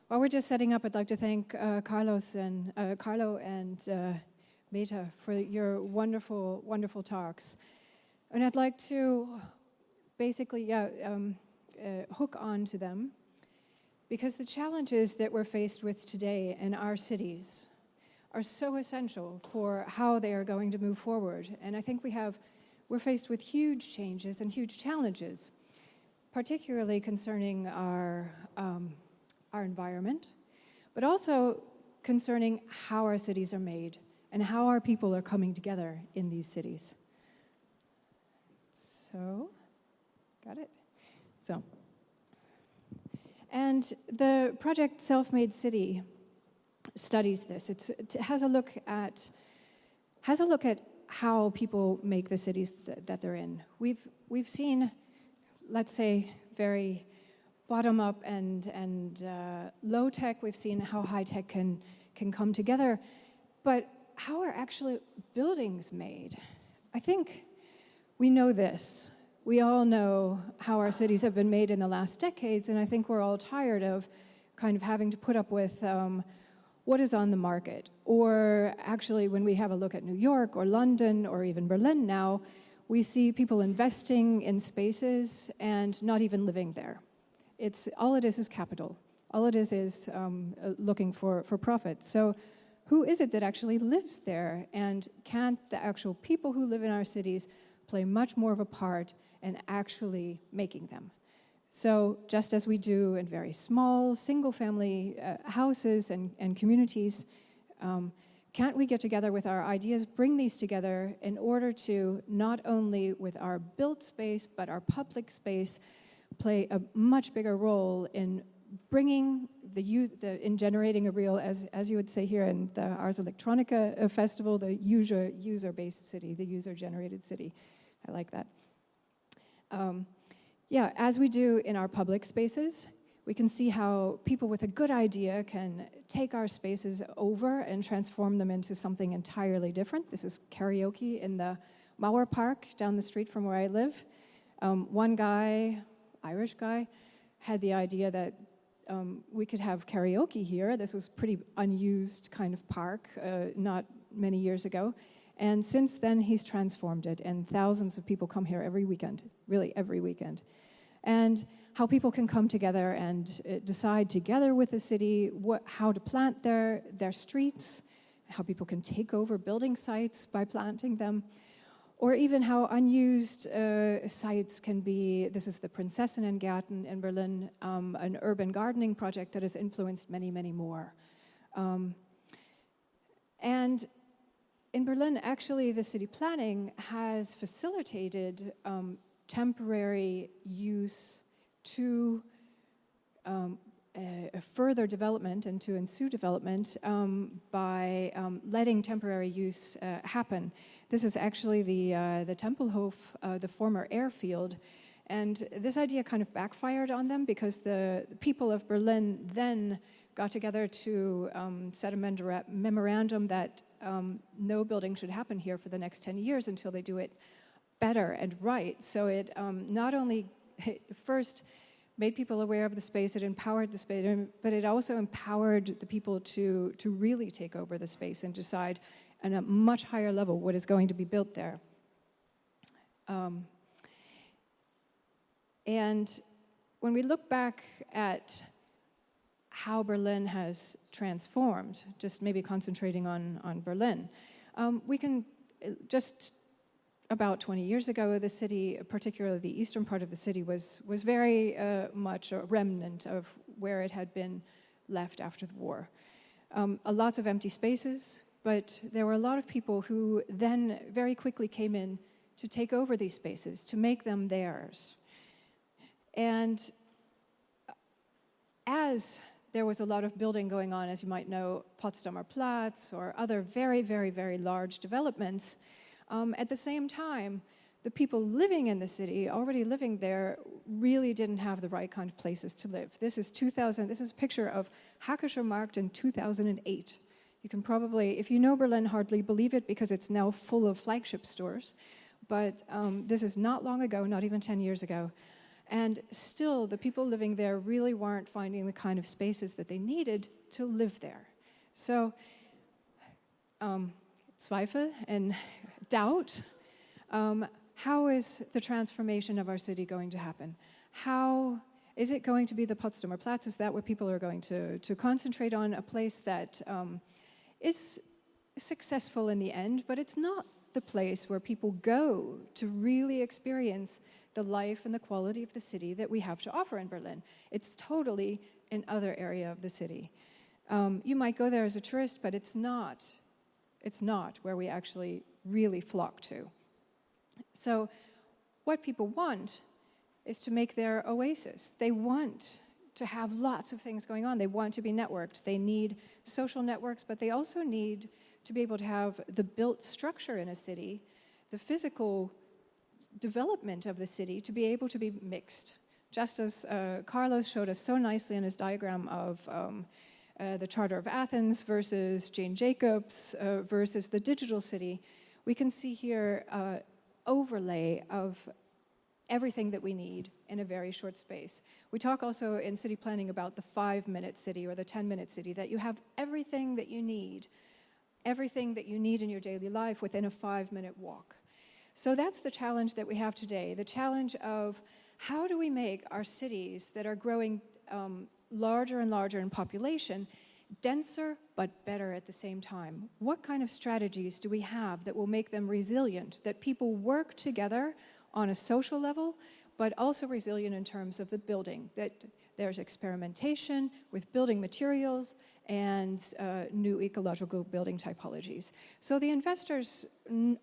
While we're just setting up, I'd like to thank Carlo and Meta for your wonderful, wonderful talks. And I'd like to basically hook on to them, because the challenges that we're faced with today in our cities are so essential for how they are going to move forward. And I think we're faced with huge changes and huge challenges, particularly concerning our environment, but also concerning how our cities are made and how our people are coming together in these cities. So, got it? So, and the project Selfmade City studies this. It has a look at how people make the cities that they're in. We've seen, let's say, very bottom up and low tech. We've seen how high tech can come together, but how are actually buildings made? I think we know this. We all know how our cities have been made in the last decades, and I think we're all tired of kind of having to put up with what is on the market. Or actually, when we have a look at New York or London or even Berlin now, we see people investing in spaces and not even living there. All it is capital. All it is looking for profit. So who is it that actually lives there? And can't the actual people who live in our cities play much more of a part in actually making them? So just as we do in very small single-family houses and communities, can't we get together with our ideas, bring these together in order to not only with our built space, but our public space, play a much bigger role in bringing in generating a real, as you would say here in the Ars Electronica festival, the user-based city, the user-generated city. I like that. As we do in our public spaces, we can see how people with a good idea can take our spaces over and transform them into something entirely different. This is Karaoke in the Mauer Park down the street from where I live. One guy, Irish guy, had the idea that we could have karaoke here. This was pretty unused kind of park not many years ago. And since then, he's transformed it, and thousands of people come here every weekend, really every weekend. And how people can come together and decide together with the city how to plant their streets, how people can take over building sites by planting them, or even how unused sites can be. This is the Prinzessinnengarten in Berlin, an urban gardening project that has influenced many, many more. And in Berlin, actually, the city planning has facilitated temporary use to a further development and to ensue development by letting temporary use happen. This is actually the Tempelhof, the former airfield, and this idea kind of backfired on them because the people of Berlin then got together to set a memorandum that no building should happen here for the next 10 years until they do it better and right. So it not only first made people aware of the space, it empowered the space, but it also empowered the people to really take over the space and decide at a much higher level what is going to be built there. And when we look back at how Berlin has transformed, just maybe concentrating on Berlin, we can just about 20 years ago, the city, particularly the eastern part of the city, was very much a remnant of where it had been left after the war. Lots of empty spaces, but there were a lot of people who then very quickly came in to take over these spaces, to make them theirs. And as there was a lot of building going on, as you might know, Potsdamer Platz or other very, very, very large developments, at the same time, the people living in the city, already living there, really didn't have the right kind of places to live. This is a picture of Hackischer Markt in 2008. You can probably, if you know Berlin, hardly believe it because it's now full of flagship stores. But this is not long ago, not even 10 years ago. And still, the people living there really weren't finding the kind of spaces that they needed to live there. So, Zweifel and doubt. How is the transformation of our city going to happen? How is it going to be the Potsdamer Platz? Is that what people are going to concentrate on? A place that is successful in the end, but it's not the place where people go to really experience the life and the quality of the city that we have to offer in Berlin. It's totally another area of the city. You might go there as a tourist, but it's not where we actually really flock to. So what people want is to make their oasis. They want to have lots of things going on. They want to be networked. They need social networks, but they also need to be able to have the built structure in a city, the physical development of the city to be able to be mixed. Just as Carlos showed us so nicely in his diagram of the Charter of Athens versus Jane Jacobs versus the digital city, we can see here overlay of everything that we need in a very short space. We talk also in city planning about the 5-minute city or the 10-minute city, that you have everything that you need in your daily life within a 5-minute walk. So that's the challenge that we have today, the challenge of how do we make our cities that are growing larger and larger in population denser but better at the same time? What kind of strategies do we have that will make them resilient, that people work together on a social level, but also resilient in terms of the building, that there's experimentation with building materials and new ecological building typologies. So the investors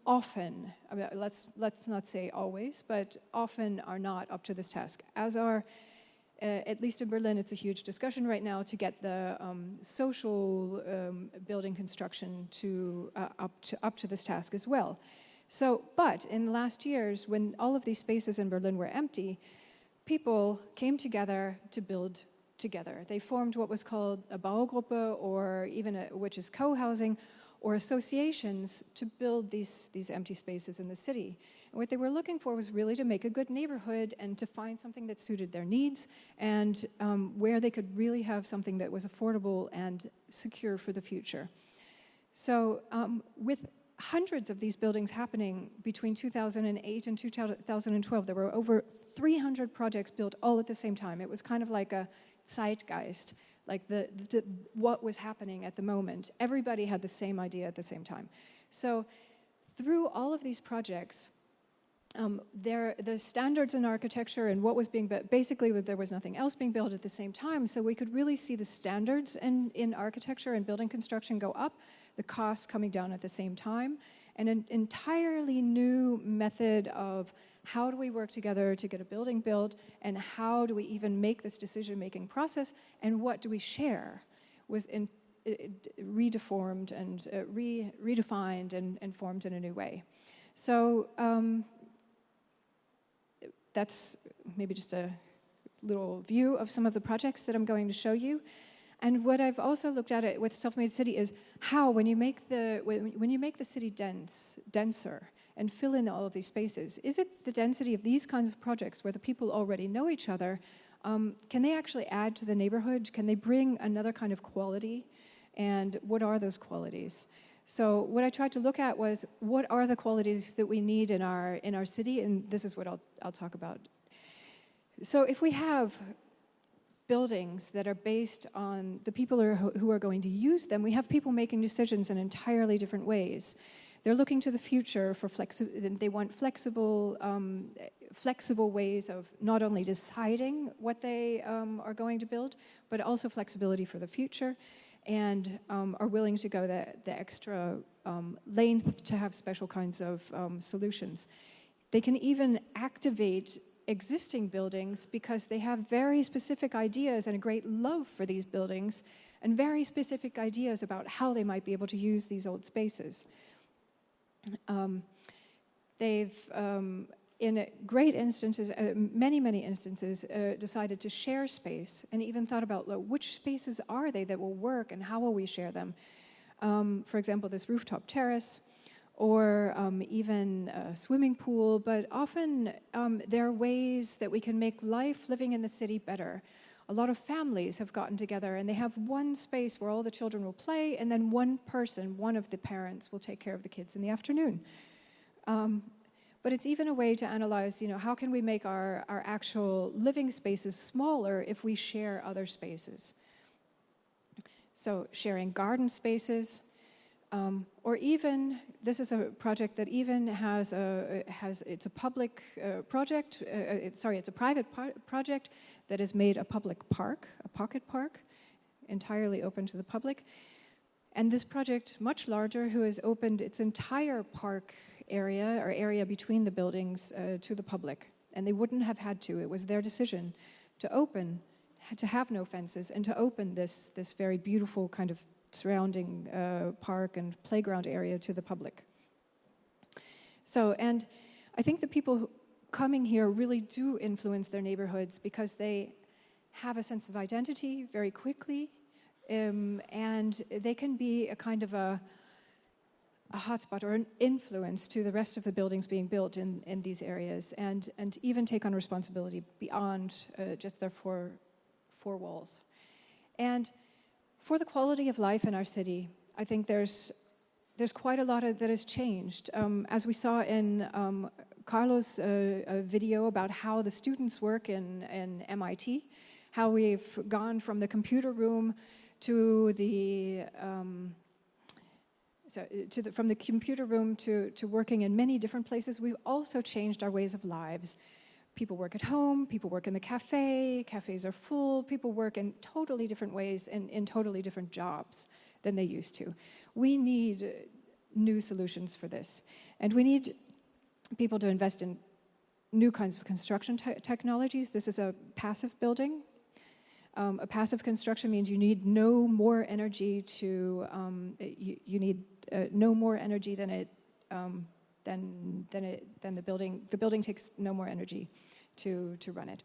often, let's not say always, but often are not up to this task, as are, at least in Berlin, it's a huge discussion right now to get the social building construction up to this task as well. So, but in the last years, when all of these spaces in Berlin were empty, people came together to build together. They formed what was called a Baugruppe, or even which is co-housing, or associations to build these empty spaces in the city. And what they were looking for was really to make a good neighborhood and to find something that suited their needs and where they could really have something that was affordable and secure for the future. So with hundreds of these buildings happening between 2008 and 2012, there were over 300 projects built all at the same time. It was kind of like a zeitgeist, like what was happening at the moment. Everybody had the same idea at the same time. So through all of these projects, the standards in architecture and what was being built, basically there was nothing else being built at the same time, so we could really see the standards in architecture and building construction go up, the costs coming down at the same time, and an entirely new method of how do we work together to get a building built, and how do we even make this decision-making process, and what do we share was redefined and formed in a new way. So that's maybe just a little view of some of the projects that I'm going to show you. And what I've also looked at it with Selfmade City is how, when you make the city denser and fill in all of these spaces, is it the density of these kinds of projects where the people already know each other? Can they actually add to the neighborhood? Can they bring another kind of quality? And what are those qualities? So what I tried to look at was, what are the qualities that we need in our city? And this is what I'll talk about. So if we have buildings that are based on the people who are going to use them, we have people making decisions in entirely different ways. They're looking to the future for they want flexible ways of not only deciding what they are going to build, but also flexibility for the future, and are willing to go the extra length to have special kinds of solutions. They can even activate existing buildings because they have very specific ideas and a great love for these buildings and very specific ideas about how they might be able to use these old spaces. They've, in great instances, many instances, decided to share space and even thought about which spaces are they that will work and how will we share them. For example, this rooftop terrace, or even a swimming pool, but often there are ways that we can make life living in the city better. A lot of families have gotten together and they have one space where all the children will play, and then one person, one of the parents, will take care of the kids in the afternoon. But it's even a way to analyze, how can we make our actual living spaces smaller if we share other spaces? So sharing garden spaces, or even, this is a project that even it's a public project, it's a private project that has made a public park, a pocket park, entirely open to the public. And this project, much larger, who has opened its entire park area, or area between the buildings, to the public. And they wouldn't have had to. It was their decision to open, to have no fences, and to open this very beautiful kind of surrounding park and playground area to the public. So, and I think the people coming here really do influence their neighborhoods because they have a sense of identity very quickly, and they can be a kind of a hotspot or an influence to the rest of the buildings being built in these areas, and even take on responsibility beyond just their four walls. And for the quality of life in our city, I think there's quite a lot that has changed. As we saw in Carlos' video about how the students work in MIT, how we've gone from the computer room to from the computer room to working in many different places. We've also changed our ways of lives. People work at home, people work in the cafe, cafes are full, people work in totally different ways and in totally different jobs than they used to. We need new solutions for this. And we need people to invest in new kinds of construction technologies. This is a passive building. A passive construction means you need no more energy to, you need no more energy than the building. The building takes no more energy to run it.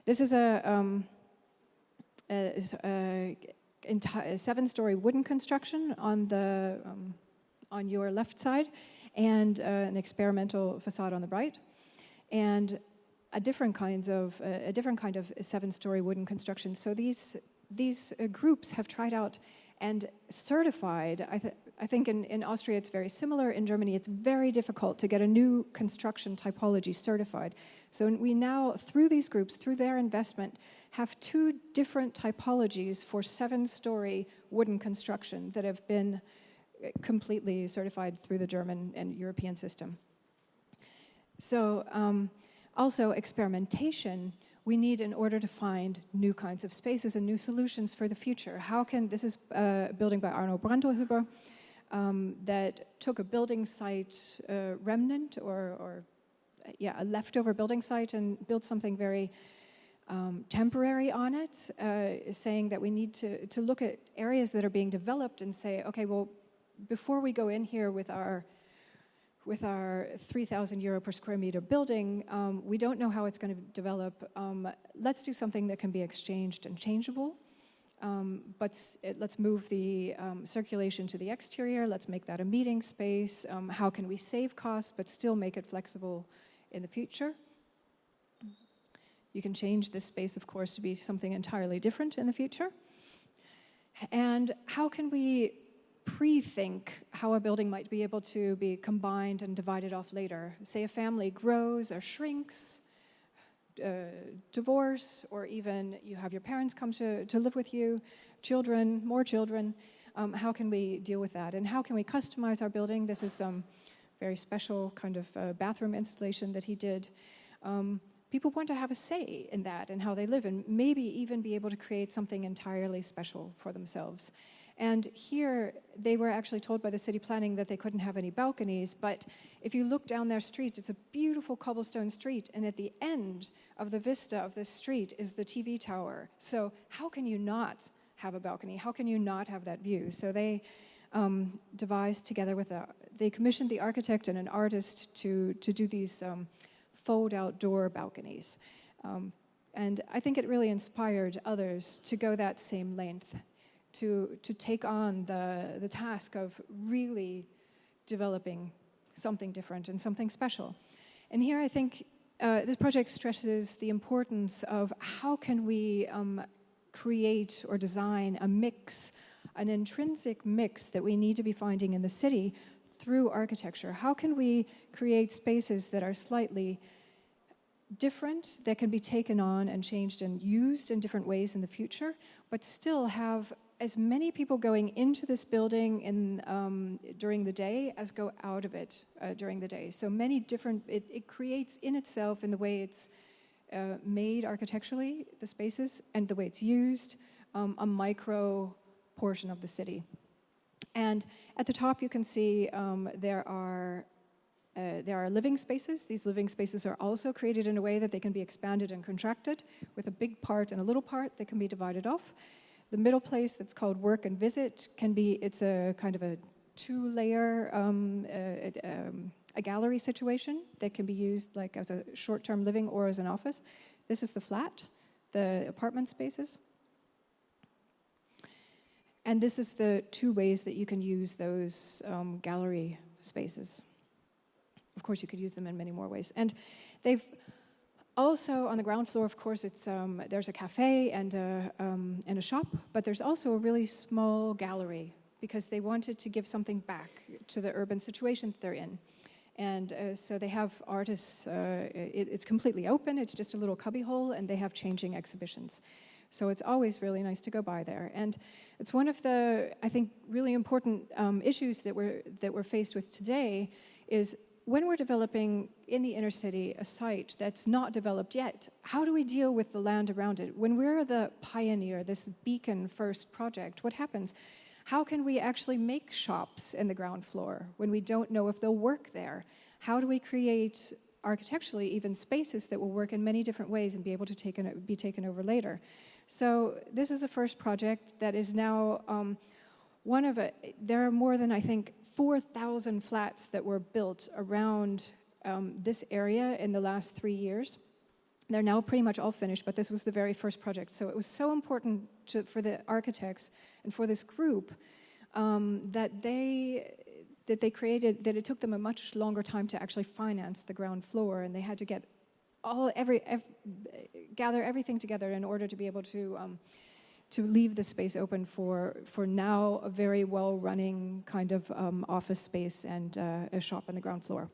This is a 7-story wooden construction on your left side, and an experimental facade on the right, and a different kind of 7-story wooden construction. So these groups have tried out and certified. I think in Austria it's very similar. In Germany it's very difficult to get a new construction typology certified. So we now, through these groups, through their investment, have 2 different typologies for 7-story wooden construction that have been completely certified through the German and European system. So also experimentation we need in order to find new kinds of spaces and new solutions for the future. This is a building by Arno Brandlhuber that took a building site remnant or a leftover building site and built something very temporary on it, saying that we need to look at areas that are being developed and say, okay, well, before we go in here with our 3,000 euro per square meter building, we don't know how it's going to develop. Let's do something that can be exchanged and changeable. But let's move the circulation to the exterior. Let's make that a meeting space. How can we save costs but still make it flexible in the future? You can change this space, of course, to be something entirely different in the future. And how can we pre-think how a building might be able to be combined and divided off later? Say a family grows or shrinks, divorce, or even you have your parents come to live with you, more children. How can we deal with that? And how can we customize our building? This is some very special kind of bathroom installation that he did. People want to have a say in that and how they live, and maybe even be able to create something entirely special for themselves. And here, they were actually told by the city planning that they couldn't have any balconies, but if you look down their street, it's a beautiful cobblestone street, and at the end of the vista of this street is the TV tower. So how can you not have a balcony? How can you not have that view? So they devised together they commissioned the architect and an artist to do these fold-out door balconies. And I think it really inspired others to go that same length, to take on the task of really developing something different and something special. And here I think this project stresses the importance of how can we create or design a mix, an intrinsic mix that we need to be finding in the city through architecture. How can we create spaces that are slightly different, that can be taken on and changed and used in different ways in the future, but still have as many people going into this building during the day as go out of it during the day. So many different, it creates in itself, in the way it's made architecturally, the spaces, and the way it's used, a micro portion of the city. And at the top you can see there are living spaces. These living spaces are also created in a way that they can be expanded and contracted with a big part and a little part that can be divided off. The middle place that's called work and visit it's a kind of a two-layer, a gallery situation that can be used like as a short-term living or as an office. This is the flat, the apartment spaces. And this is the two ways that you can use those gallery spaces. Of course, you could use them in many more ways. And they've also, on the ground floor, of course, there's a cafe and a shop, but there's also a really small gallery because they wanted to give something back to the urban situation that they're in. And so they have artists, it's completely open, it's just a little cubbyhole, and they have changing exhibitions. So it's always really nice to go by there. And it's one of the, I think, really important issues that we're faced with today is when we're developing in the inner city a site that's not developed yet, how do we deal with the land around it? When we're the pioneer, this beacon first project, what happens? How can we actually make shops in the ground floor when we don't know if they'll work there? How do we create architecturally even spaces that will work in many different ways and be able to be taken over later? So this is a first project that is now there are more than, I think, 4,000 flats that were built around this area in the last 3 years. They're now pretty much all finished, but this was the very first project. So it was so important for the architects and for this group that they created, that it took them a much longer time to actually finance the ground floor, and they had to get gather everything together in order to be able to leave the space open for now a very well-running kind of office space and a shop on the ground floor.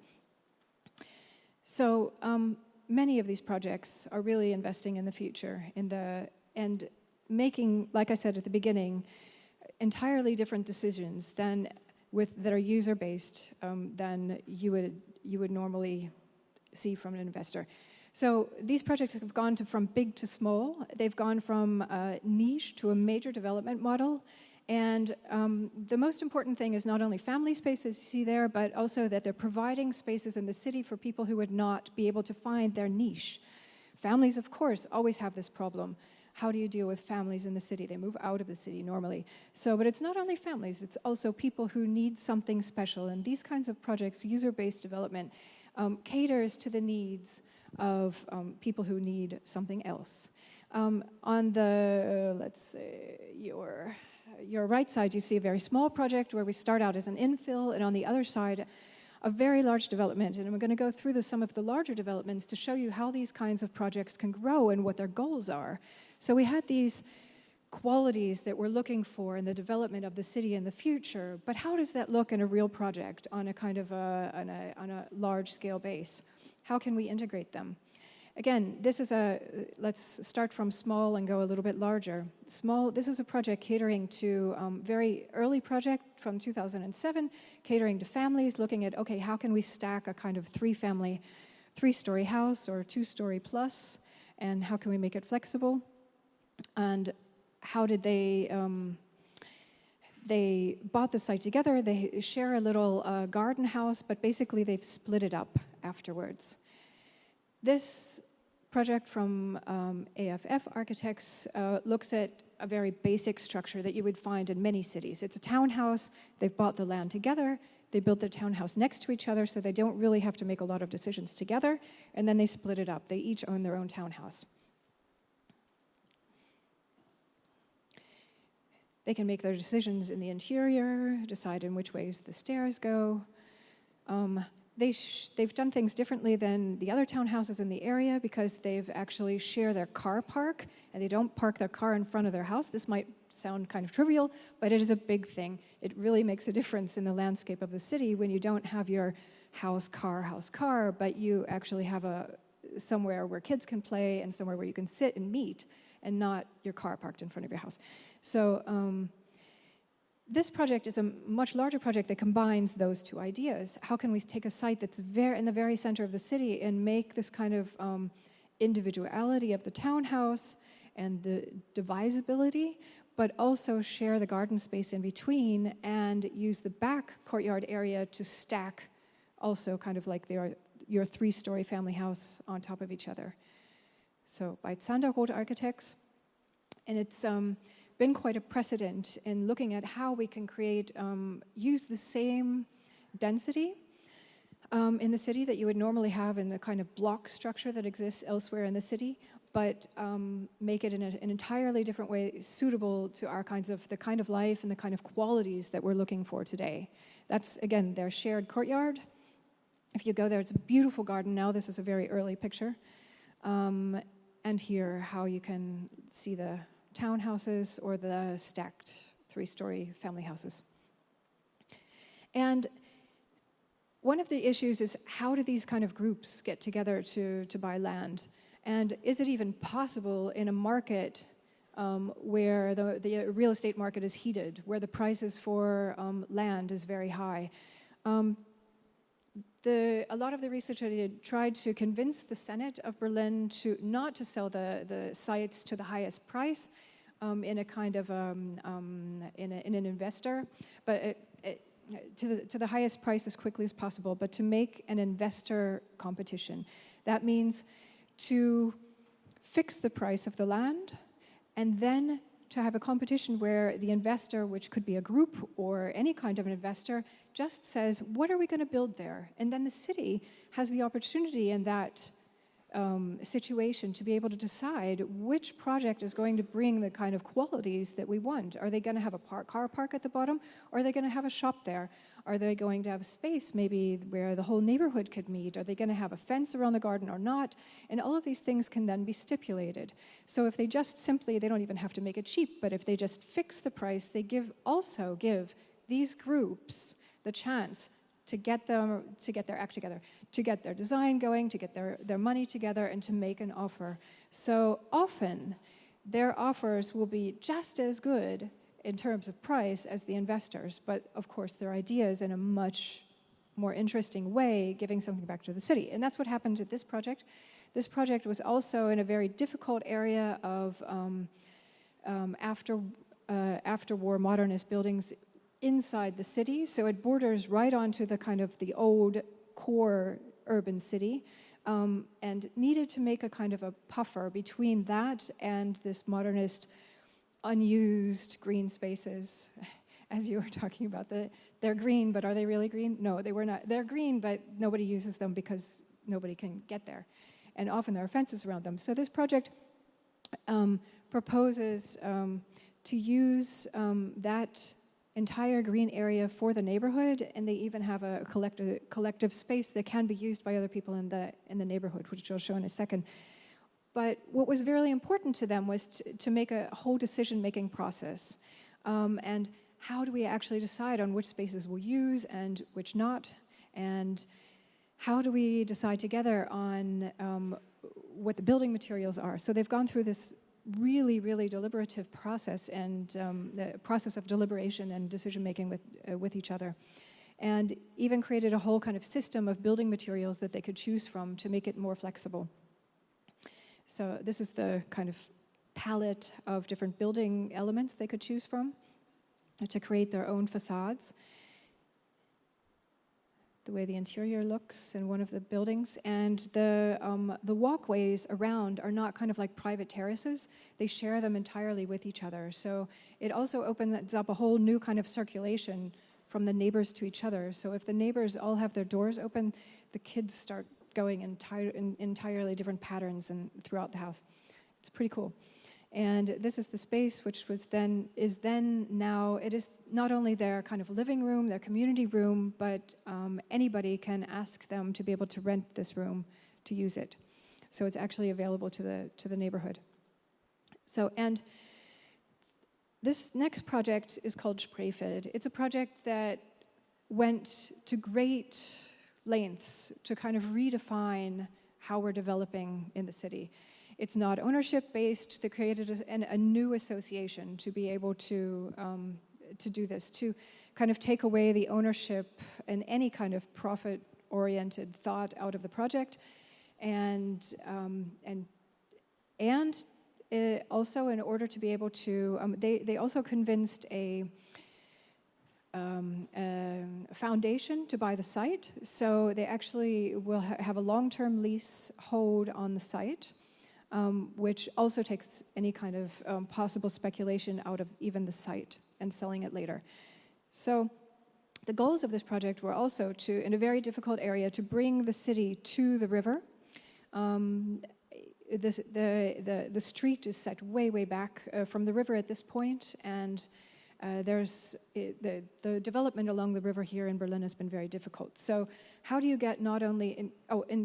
So many of these projects are really investing in the future, and making, like I said at the beginning, entirely different decisions that are user-based than you would normally see from an investor. So these projects have gone from big to small. They've gone from a niche to a major development model. And the most important thing is not only family spaces you see there, but also that they're providing spaces in the city for people who would not be able to find their niche. Families, of course, always have this problem. How do you deal with families in the city? They move out of the city normally. But it's not only families, it's also people who need something special. And these kinds of projects, user-based development, caters to the needs of people who need something else. On the, let's say, your right side, you see a very small project where we start out as an infill, and on the other side, a very large development. And I'm going to go through some of the larger developments to show you how these kinds of projects can grow and what their goals are. So we had these qualities that we're looking for in the development of the city in the future, but how does that look in a real project on a kind of on a large-scale base? How can we integrate them? Again, let's start from small and go a little bit larger. This is a project catering to very early project from 2007, catering to families, looking at, okay, how can we stack a kind of three-story house or two-story plus, and how can we make it flexible? And how did they bought the site together. They share a little garden house, but basically they've split it up afterwards. This project from AFF Architects looks at a very basic structure that you would find in many cities. It's a townhouse. They've bought the land together. They built their townhouse next to each other, so they don't really have to make a lot of decisions together, and then they split it up. They each own their own townhouse. They can make their decisions in the interior, decide in which ways the stairs go. they've done things differently than the other townhouses in the area because they've actually share their car park, and they don't park their car in front of their house. This might sound kind of trivial, but it is a big thing. It really makes a difference in the landscape of the city when you don't have your house, car, but you actually have somewhere where kids can play and somewhere where you can sit and meet, and not your car parked in front of your house. So this project is a much larger project that combines those two ideas. How can we take a site that's in the very center of the city and make this kind of individuality of the townhouse and the divisibility, but also share the garden space in between and use the back courtyard area to stack also kind of like your 3-story family house on top of each other. So by Zanderroth Architects, and it's been quite a precedent in looking at how we can use the same density in the city that you would normally have in the kind of block structure that exists elsewhere in the city, but make it in an entirely different way suitable to the kind of life and the kind of qualities that we're looking for today. That's, again, their shared courtyard. If you go there, it's a beautiful garden now. This is a very early picture. And here, how you can see the townhouses or the stacked 3-story family houses. And one of the issues is, how do these kind of groups get together to buy land? And is it even possible in a market where the real estate market is heated, where the prices for land is very high? A lot of the research I did tried to convince the Senate of Berlin not to sell the sites to the highest price in a kind of in an investor, but to the highest price as quickly as possible, but to make an investor competition. That means to fix the price of the land and then to have a competition where the investor, which could be a group or any kind of an investor, just says, what are we going to build there? And then the city has the opportunity in that situation to be able to decide which project is going to bring the kind of qualities that we want. Are they going to have a car park at the bottom, or are they going to have a shop there? Are they going to have a space maybe where the whole neighborhood could meet? Are they going to have a fence around the garden or not? And all of these things can then be stipulated. So if they just simply, they don't even have to make it cheap, but if they just fix the price, they also give these groups the chance to get their act together, to get their design going, to get their money together, and to make an offer. So often, their offers will be just as good in terms of price as the investors, but of course their ideas in a much more interesting way, giving something back to the city. And that's what happened at this project. This project was also in a very difficult area of after-war modernist buildings inside the city, so it borders right onto the kind of the old core urban city, and needed to make a kind of a puffer between that and this modernist unused green spaces. As you were talking about, they're green, but are they really green? No, they were not. They're green, but nobody uses them because nobody can get there, and often there are fences around them. So this project proposes to use that entire green area for the neighborhood, and they even have a collective space that can be used by other people in the neighborhood, which I'll show in a second. But what was very important to them was to make a whole decision-making process. And how do we actually decide on which spaces we'll use and which not? And how do we decide together on what the building materials are? So they've gone through this really, really deliberative process, and the process of deliberation and decision-making with each other. And even created a whole kind of system of building materials that they could choose from to make it more flexible. So this is the kind of palette of different building elements they could choose from to create their own facades. The way the interior looks in one of the buildings, and the walkways around are not kind of like private terraces. They share them entirely with each other. So it also opens up a whole new kind of circulation from the neighbors to each other. So if the neighbors all have their doors open, the kids start going in entirely different patterns and throughout the house. It's pretty cool. And this is the space which is then now, it is not only their kind of living room, their community room, but anybody can ask them to be able to rent this room to use it. So it's actually available to the neighborhood. So, and this next project is called Spreefeld. It's a project that went to great lengths to kind of redefine how we're developing in the city. It's not ownership-based. They created a new association to be able to do this, to kind of take away the ownership and any kind of profit-oriented thought out of the project, and also in order to be able to, they also convinced a foundation to buy the site, so they actually will have a long-term lease hold on the site. Which also takes any kind of possible speculation out of even the site and selling it later. So the goals of this project were also to, in a very difficult area, to bring the city to the river. The street is set way back from the river at this point, and there's the development along the river here in Berlin has been very difficult. So how do you get not only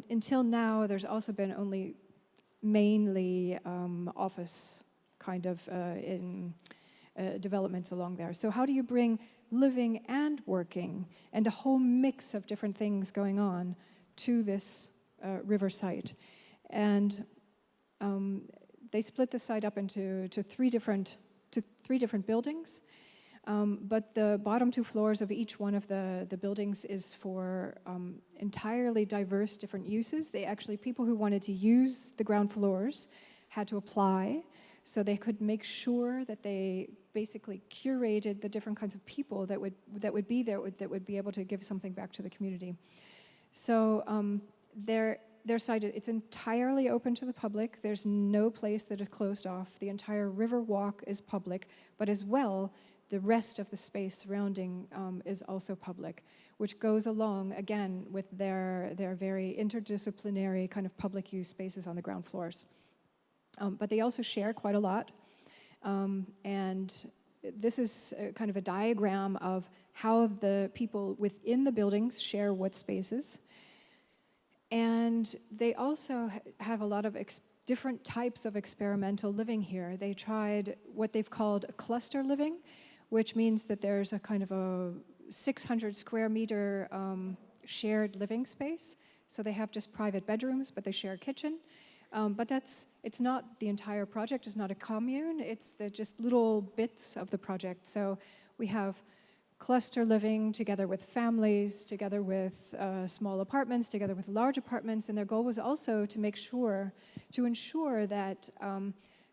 until now there's also been only mainly office kind of developments along there. So how do you bring living and working and a whole mix of different things going on to this river site? And they split the site up into three different buildings. But the bottom two floors of each one of the buildings is for entirely diverse different uses. People who wanted to use the ground floors had to apply, so they could make sure that they basically curated the different kinds of people that would be there, that would be able to give something back to the community. So their site, it's entirely open to the public. There's no place that is closed off. The entire river walk is public, but as well, the rest of the space surrounding is also public, which goes along, again, with their very interdisciplinary kind of public use spaces on the ground floors. But they also share quite a lot. And this is kind of a diagram of how the people within the buildings share what spaces. And they also have a lot of different types of experimental living here. They tried what they've called cluster living, which means that there's a kind of a 600 square meter shared living space. So they have just private bedrooms, but they share a kitchen. But it's not the entire project, it's not a commune, it's just little bits of the project. So we have cluster living together with families, together with small apartments, together with large apartments, and their goal was also to ensure that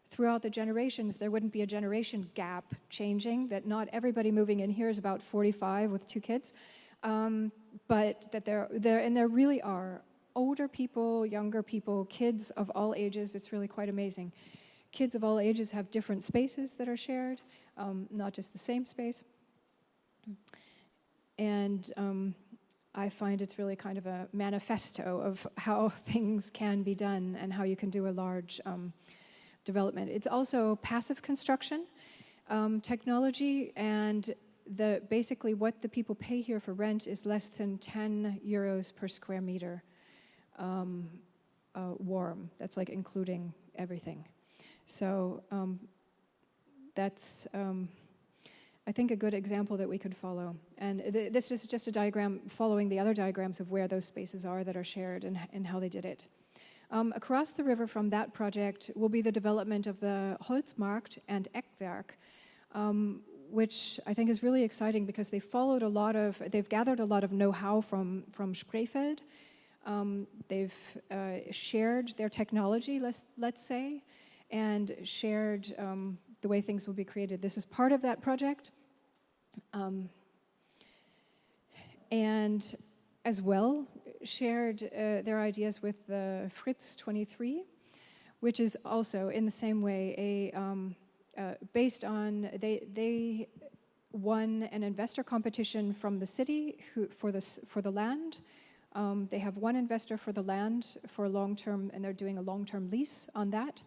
throughout the generations, there wouldn't be a generation gap changing, that not everybody moving in here is about 45 with 2 kids, but that there really are older people, younger people, kids of all ages. It's really quite amazing. Kids of all ages have different spaces that are shared, not just the same space. And I find it's really kind of a manifesto of how things can be done and how you can do a large development. It's also passive construction technology, and basically what the people pay here for rent is less than 10 euros per square meter warm. That's like including everything. So that's I think a good example that we could follow. And this is just a diagram following the other diagrams of where those spaces are that are shared and how they did it. Across the river from that project will be the development of the Holzmarkt and Eckwerk, which I think is really exciting because they've gathered a lot of know-how from Spreefeld. They've shared their technology, let's say, and shared the way things will be created. This is part of that project. And as well, shared their ideas with the Fritz 23, which is also in the same way based on they won an investor competition from the city for the land. They have one investor for the land for a long-term, and they're doing a long-term lease on that.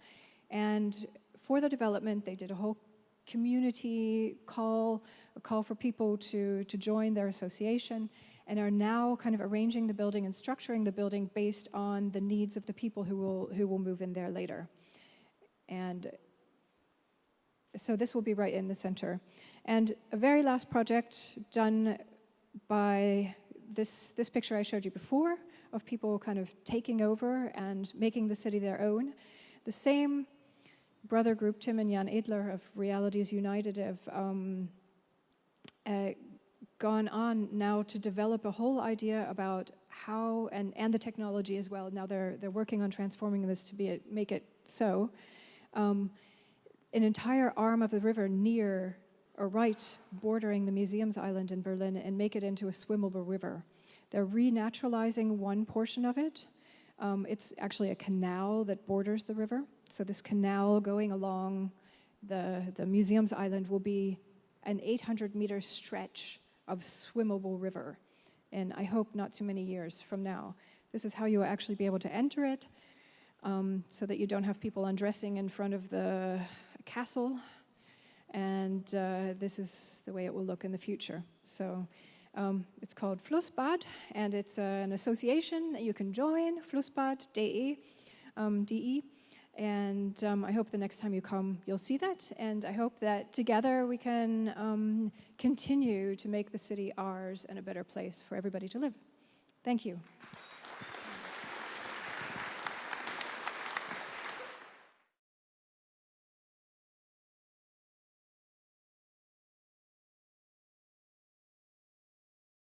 And for the development. They did a whole community call, a call for people to join their association, and are now kind of arranging the building and structuring the building based on the needs of the people who will move in there later. And so this will be right in the center. And a very last project done by this picture I showed you before, of people kind of taking over and making the city their own. The same brother group, Tim and Jan Edler of Realities United, have gone on now to develop a whole idea about how, and the technology as well. Now they're working on transforming this to make it so. An entire arm of the river near or right bordering the Museums Island in Berlin, and make it into a swimmable river. They're renaturalizing one portion of it. It's actually a canal that borders the river. So this canal going along the Museums Island will be an 800-meter stretch of swimmable river, and I hope not too many years from now. This is how you will actually be able to enter it, so that you don't have people undressing in front of the castle, and this is the way it will look in the future. So it's called Flussbad, and it's an association that you can join, Flussbad.de, DE. And I hope the next time you come, you'll see that. And I hope that together we can continue to make the city ours and a better place for everybody to live. Thank you.